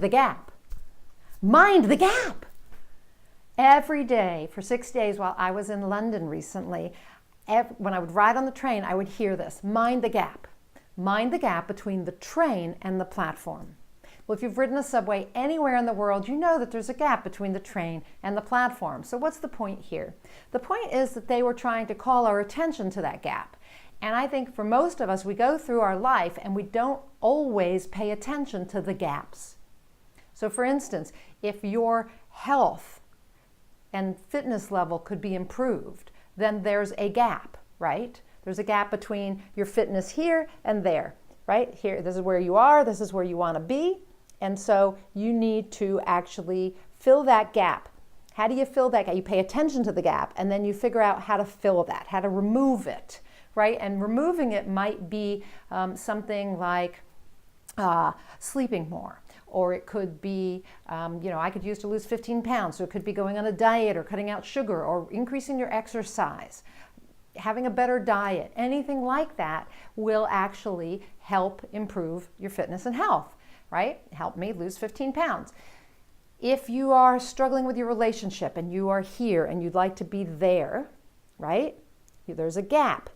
the gap. Mind the gap. Every day for 6 days while I was in London recently, when I would ride on the train, I would hear this: mind the gap. Mind the gap between the train and the platform. Well, if you've ridden a subway anywhere in the world, you know that there's a gap between the train and the platform. So what's the point here? The point is that they were trying to call our attention to that gap. And I think for most of us, we go through our life and we don't always pay attention to the gaps. So for instance, if your health and fitness level could be improved, then there's a gap, right? There's a gap between your fitness here and there, right? Here, this is where you are, this is where you want to be. And so you need to actually fill that gap. How do you fill that gap? You pay attention to the gap and then you figure out how to fill that, how to remove it, right? And removing it might be something like sleeping more. Or it could be, I could use to lose 15 pounds. So it could be going on a diet or cutting out sugar or increasing your exercise, having a better diet. Anything like that will actually help improve your fitness and health, right? Help me lose 15 pounds. If you are struggling with your relationship and you are here and you'd like to be there, right? There's a gap.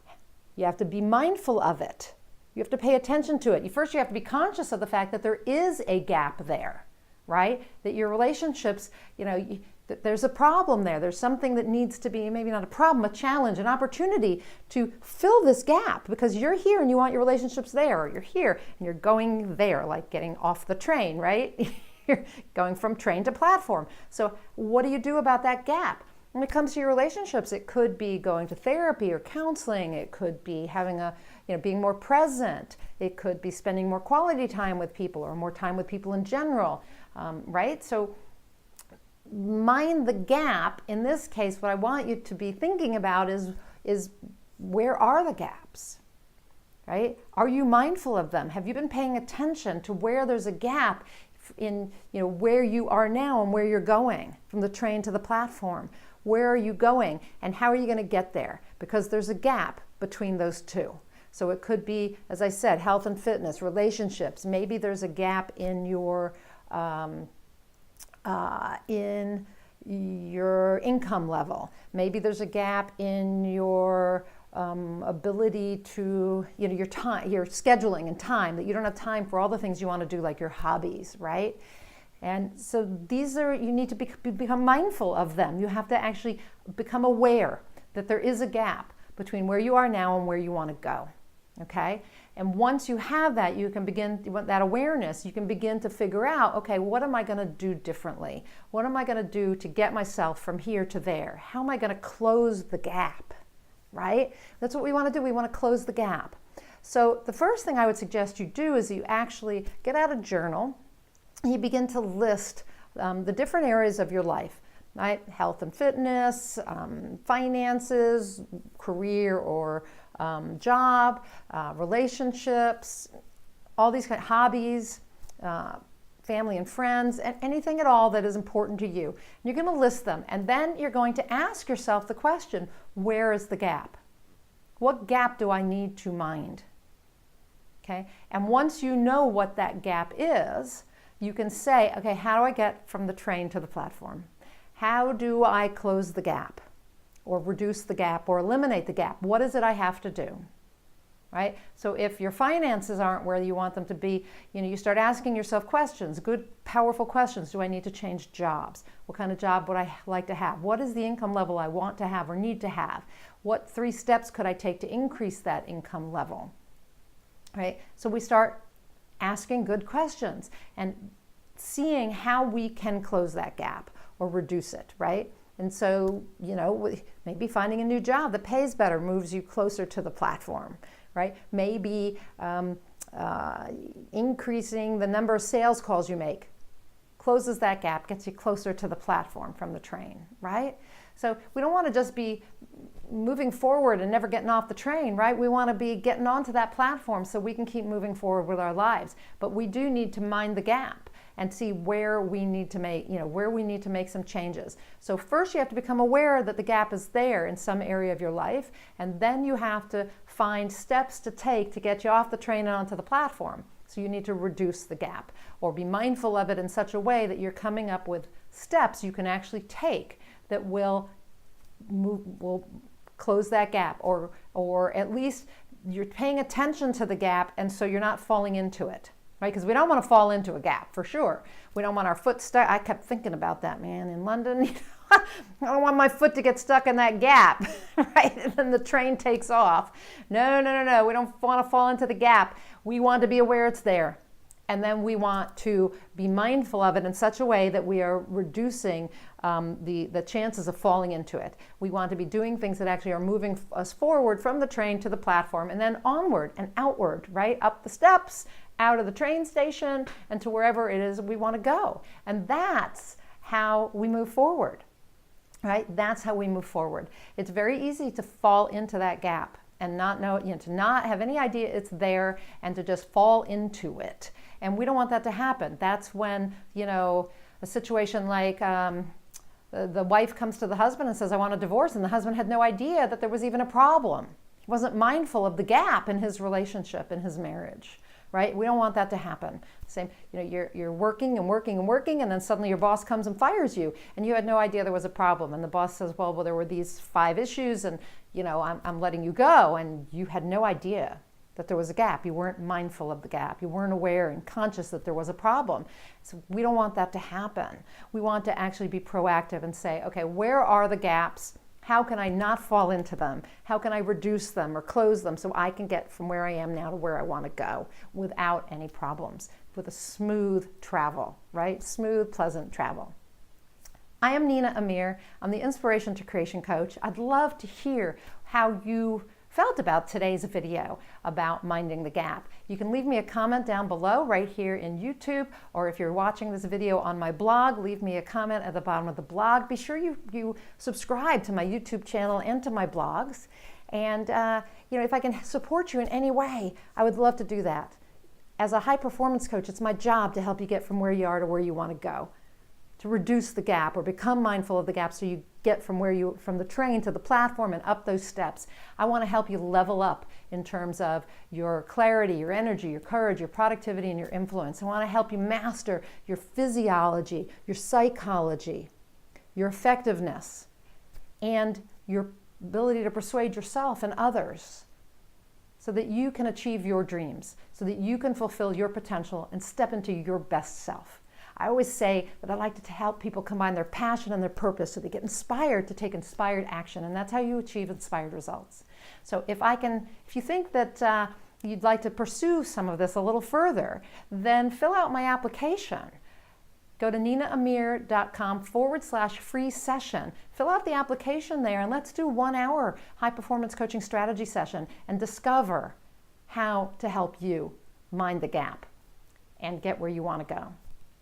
You have to be mindful of it. You have to pay attention to it. First, you have to be conscious of the fact that there is a gap there, right? That your relationships, there's a problem there. There's something that needs to be, maybe not a problem, a challenge, an opportunity to fill this gap, because you're here and you want your relationships there, or you're here and you're going there, like getting off the train, right? You're going from train to platform. So what do you do about that gap? When it comes to your relationships, it could be going to therapy or counseling. It could be having being more present. It could be spending more quality time with people or more time with people in general, right? So mind the gap. In this case, what I want you to be thinking about is where are the gaps, right? Are you mindful of them? Have you been paying attention to where there's a gap in where you are now and where you're going from the train to the platform? Where are you going and how are you going to get there? Because there's a gap between those two. So it could be, as I said, health and fitness, relationships. Maybe there's a gap in your income level. Maybe there's a gap in your ability to, your time, your scheduling and time, that you don't have time for all the things you want to do, like your hobbies, right? And so you need to become mindful of them. You have to actually become aware that there is a gap between where you are now and where you want to go, okay? And once you have that, you can begin, that awareness, you can begin to figure out, okay, what am I going to do differently? What am I going to do to get myself from here to there? How am I going to close the gap, right? That's what we want to do. We want to close the gap. So the first thing I would suggest you do is you actually get out a journal. You begin to list the different areas of your life, right? Health and fitness, finances, career or job, relationships, all these kind of hobbies, family and friends, and anything at all that is important to you. You're going to list them, and then you're going to ask yourself the question, where is the gap? What gap do I need to mind? Okay, and once you know what that gap is, you can say, okay, how do I get from the train to the platform? How do I close the gap or reduce the gap or eliminate the gap? What is it I have to do, right? So if your finances aren't where you want them to be, you start asking yourself questions, good, powerful questions. Do I need to change jobs? What kind of job would I like to have? What is the income level I want to have or need to have? What 3 steps could I take to increase that income level, right? So we start asking good questions and seeing how we can close that gap or reduce it, right? And so, maybe finding a new job that pays better moves you closer to the platform, right? Maybe increasing the number of sales calls you make closes that gap, gets you closer to the platform from the train, right? So we don't want to just be moving forward and never getting off the train, right? We want to be getting onto that platform so we can keep moving forward with our lives. But we do need to mind the gap and see where we need to make, some changes. So first you have to become aware that the gap is there in some area of your life, and then you have to find steps to take to get you off the train and onto the platform. So you need to reduce the gap or be mindful of it in such a way that you're coming up with steps you can actually take that will close that gap, or at least you're paying attention to the gap, and so you're not falling into it, right? Because we don't want to fall into a gap, for sure. We don't want our foot stuck. I kept thinking about that, man, in London. I don't want my foot to get stuck in that gap, right? And then the train takes off. No. We don't want to fall into the gap. We want to be aware it's there. And then we want to be mindful of it in such a way that we are reducing the chances of falling into it. We want to be doing things that actually are moving us forward from the train to the platform and then onward and outward, right? Up the steps, out of the train station, and to wherever it is we want to go. And that's how we move forward, right? That's how we move forward. It's very easy to fall into that gap and not know, to not have any idea it's there and to just fall into it. And we don't want that to happen. That's when, a situation like the wife comes to the husband and says, I want a divorce, and the husband had no idea that there was even a problem. He wasn't mindful of the gap in his relationship, in his marriage, right? We don't want that to happen. Same, you're working and working and working, and then suddenly your boss comes and fires you, and you had no idea there was a problem. And the boss says, well, there were these 5 issues, and I'm letting you go, and you had no idea that there was a gap. You weren't mindful of the gap. You weren't aware and conscious that there was a problem. So we don't want that to happen. We want to actually be proactive and say, okay, where are the gaps? How can I not fall into them? How can I reduce them or close them so I can get from where I am now to where I want to go without any problems, with a smooth travel, right? Smooth, pleasant travel. I am Nina Amir. I'm the Inspiration to Creation Coach. I'd love to hear how you felt about today's video about minding the gap. You can leave me a comment down below right here in YouTube, or if you're watching this video on my blog, leave me a comment at the bottom of the blog. Be sure you subscribe to my YouTube channel and to my blogs. And if I can support you in any way, I would love to do that. As a high performance coach, it's my job to help you get from where you are to where you want to go, to reduce the gap or become mindful of the gap so you get from the train to the platform and up those steps. I want to help you level up in terms of your clarity, your energy, your courage, your productivity, and your influence. I want to help you master your physiology, your psychology, your effectiveness, and your ability to persuade yourself and others so that you can achieve your dreams, so that you can fulfill your potential and step into your best self. I always say that I like to help people combine their passion and their purpose so they get inspired to take inspired action, and that's how you achieve inspired results. So if you think that you'd like to pursue some of this a little further, then fill out my application. Go to ninaamir.com/free session. Fill out the application there, and let's do 1 hour high performance coaching strategy session and discover how to help you mind the gap and get where you want to go.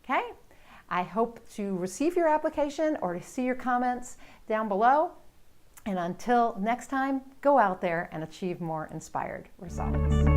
Okay? I hope to receive your application or to see your comments down below. And until next time, go out there and achieve more inspired results.